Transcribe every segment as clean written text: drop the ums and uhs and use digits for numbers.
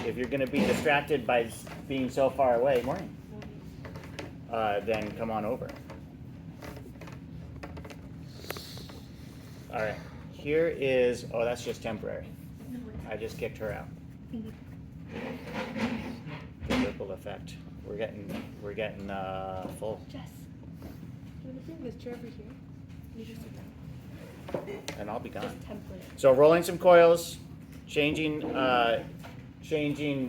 if you're going to be distracted by being so far away, morning, then come on over. All right, here is, oh, that's just temporary. I just kicked her out. The ripple effect. We're getting full. Jess, do you want to bring this chair over here? You just sit down. And I'll be gone. Just temporary. So rolling some coils, changing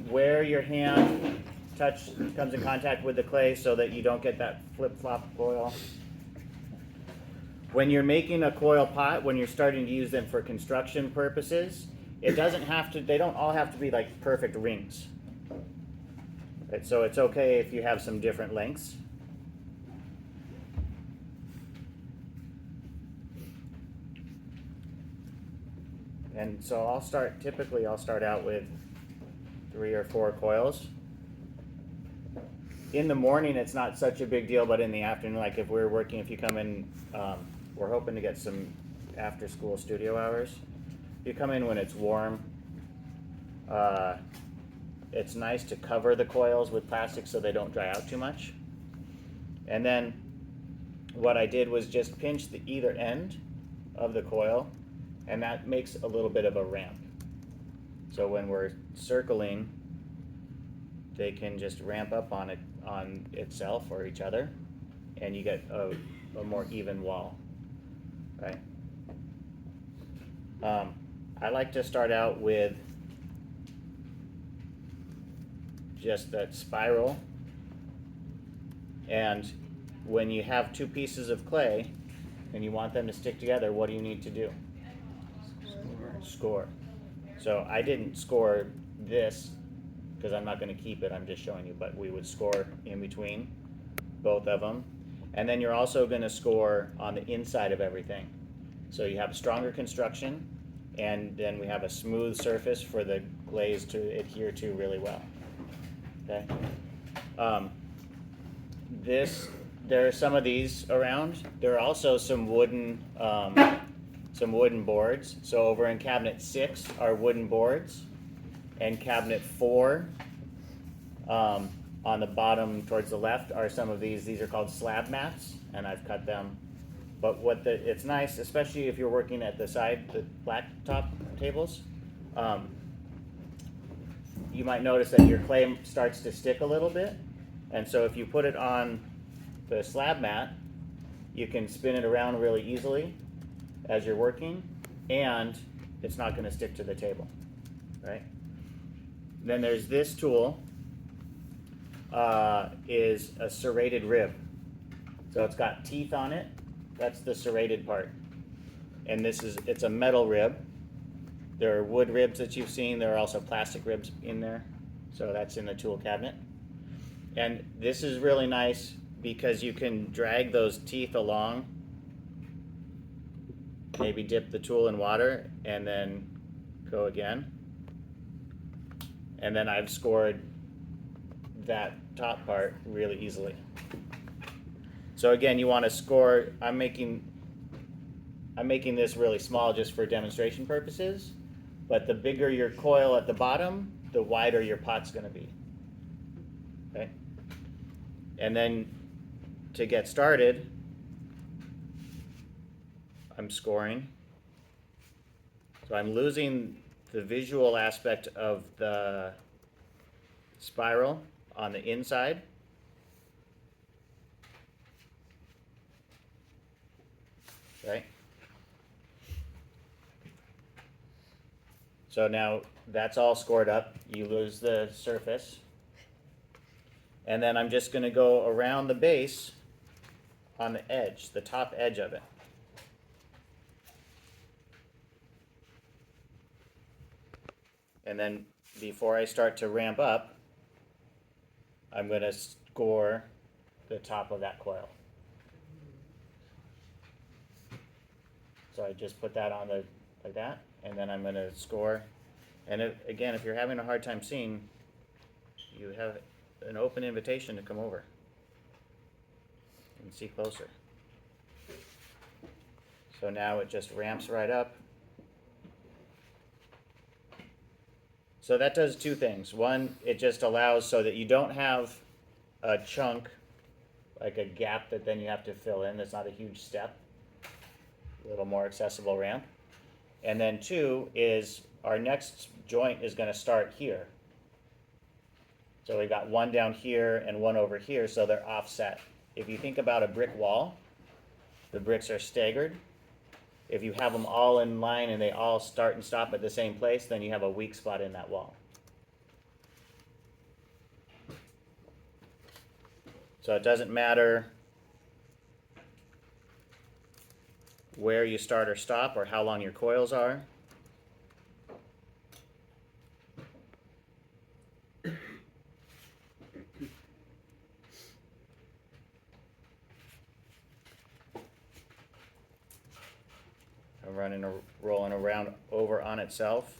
where your hand comes in contact with the clay so that you don't get that flip-flop coil. When you're making a coil pot, when you're starting to use them for construction purposes, it doesn't have to, they don't all have to be like perfect rings. Right? So it's okay if you have some different lengths. And so typically I'll start out with 3 or 4 coils. In the morning, it's not such a big deal, but in the afternoon, like if we're working, if you come in, we're hoping to get some after school studio hours. You come in when it's warm. It's nice to cover the coils with plastic so they don't dry out too much. And then what I did was just pinch the either end of the coil, and that makes a little bit of a ramp. So when we're circling, they can just ramp up on itself or each other, and you get a more even wall, right? I like to start out with just that spiral, and when you have 2 pieces of clay and you want them to stick together, what do you need to do? Score. So I didn't score this because I'm not going to keep it, I'm just showing you, but we would score in between both of them. And then you're also going to score on the inside of everything. So you have a stronger construction, and then we have a smooth surface for the glaze to adhere to really well. Okay. There are some of these around. There are also some wooden boards. So over in cabinet 6 are wooden boards, and cabinet 4 on the bottom towards the left are some of these. These are called slab mats, and I've cut them. But it's nice, especially if you're working at the blacktop tables. You might notice that your clay starts to stick a little bit, and so if you put it on the slab mat, you can spin it around really easily as you're working, and it's not going to stick to the table, right? Then there's this tool, is a serrated rib. So it's got teeth on it. That's the serrated part. And it's a metal rib. There are wood ribs that you've seen. There are also plastic ribs in there. So that's in the tool cabinet. And this is really nice because you can drag those teeth along, maybe dip the tool in water, and then go again. And then I've scored that top part really easily. So again, you want to score, I'm making this really small just for demonstration purposes, but the bigger your coil at the bottom, the wider your pot's going to be. Okay? And then to get started, I'm scoring. So I'm losing the visual aspect of the spiral on the inside. Right? So now that's all scored up. You lose the surface. And then I'm just going to go around the base on the edge, the top edge of it. And then before I start to ramp up, I'm going to score the top of that coil. So I just put that on like that, and then I'm going to score. And again, if you're having a hard time seeing, you have an open invitation to come over and see closer. So now it just ramps right up. So that does two things. One, it just allows so that you don't have a chunk, like a gap that then you have to fill in. That's not a huge step. A little more accessible ramp. And then two is our next joint is going to start here. So we've got one down here and one over here, so they're offset. If you think about a brick wall, the bricks are staggered. If you have them all in line and they all start and stop at the same place, then you have a weak spot in that wall. So it doesn't matter where you start or stop or how long your coils are. Running or rolling around over on itself.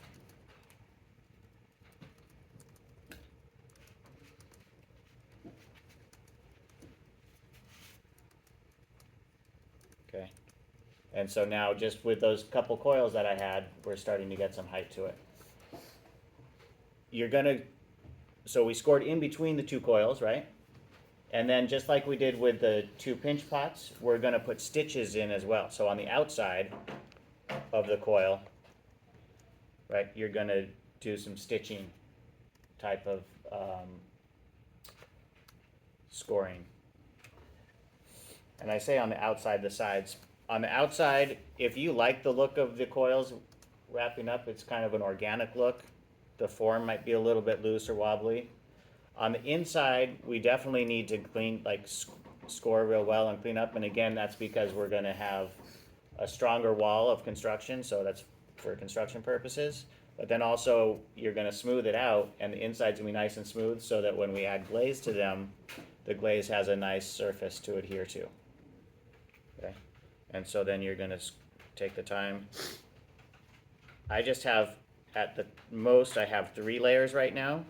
Okay. And so now just with those couple coils that I had, we're starting to get some height to it. You're gonna, so we scored in between the two coils, right? And then just like we did with the two pinch pots, we're gonna put stitches in as well. So on the outside of the coil, right, you're gonna do some stitching type of scoring. And I say on the outside, the sides. On the outside, if you like the look of the coils wrapping up, it's kind of an organic look. The form might be a little bit loose or wobbly. On the inside, we definitely need to clean, like score real well and clean up. And again, that's because we're going to have a stronger wall of construction, so that's for construction purposes. But then also, you're going to smooth it out, and the inside's going to be nice and smooth so that when we add glaze to them, the glaze has a nice surface to adhere to. Okay? And so then you're going to take the time. I just have, at the most, I have 3 layers right now.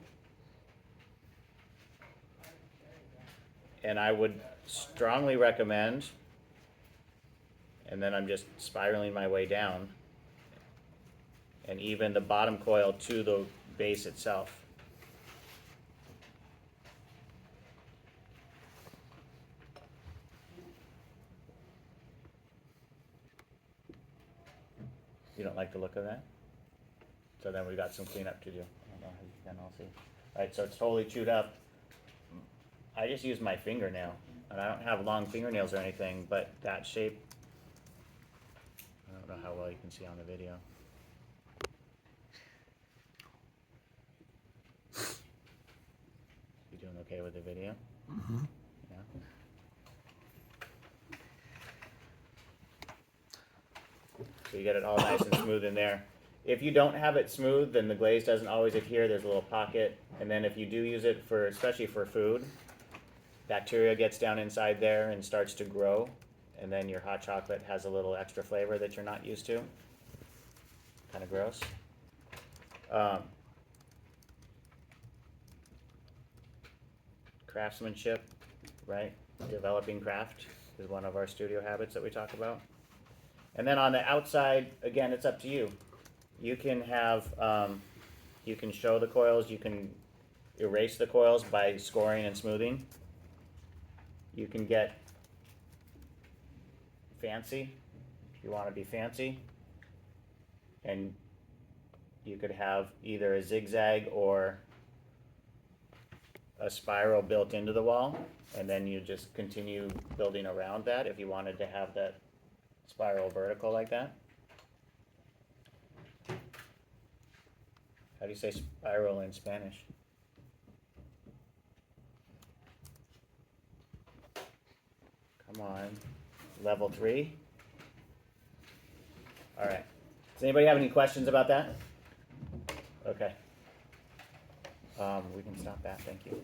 And I would strongly recommend, and then I'm just spiraling my way down, and even the bottom coil to the base itself. You don't like the look of that? So then we got some cleanup to do. I don't know how you can all see. Alright, so it's totally chewed up. I just use my fingernail, and I don't have long fingernails or anything, but that shape, I don't know how well you can see on the video. You doing okay with the video? Mm-hmm. Yeah. So you get it all nice and smooth in there. If you don't have it smooth, then the glaze doesn't always adhere. There's a little pocket, and then if you do use it for, especially for food, bacteria gets down inside there and starts to grow, and then your hot chocolate has a little extra flavor that you're not used to. Kind of gross. Craftsmanship, right? Developing craft is one of our studio habits that we talk about. And then on the outside, again, it's up to you. You can have, you can show the coils, you can erase the coils by scoring and smoothing. You can get fancy, if you want to be fancy. And you could have either a zigzag or a spiral built into the wall, and then you just continue building around that if you wanted to have that spiral vertical like that. How do you say spiral in Spanish? Come on. Level 3? Alright. Does anybody have any questions about that? Okay. We can stop that, thank you.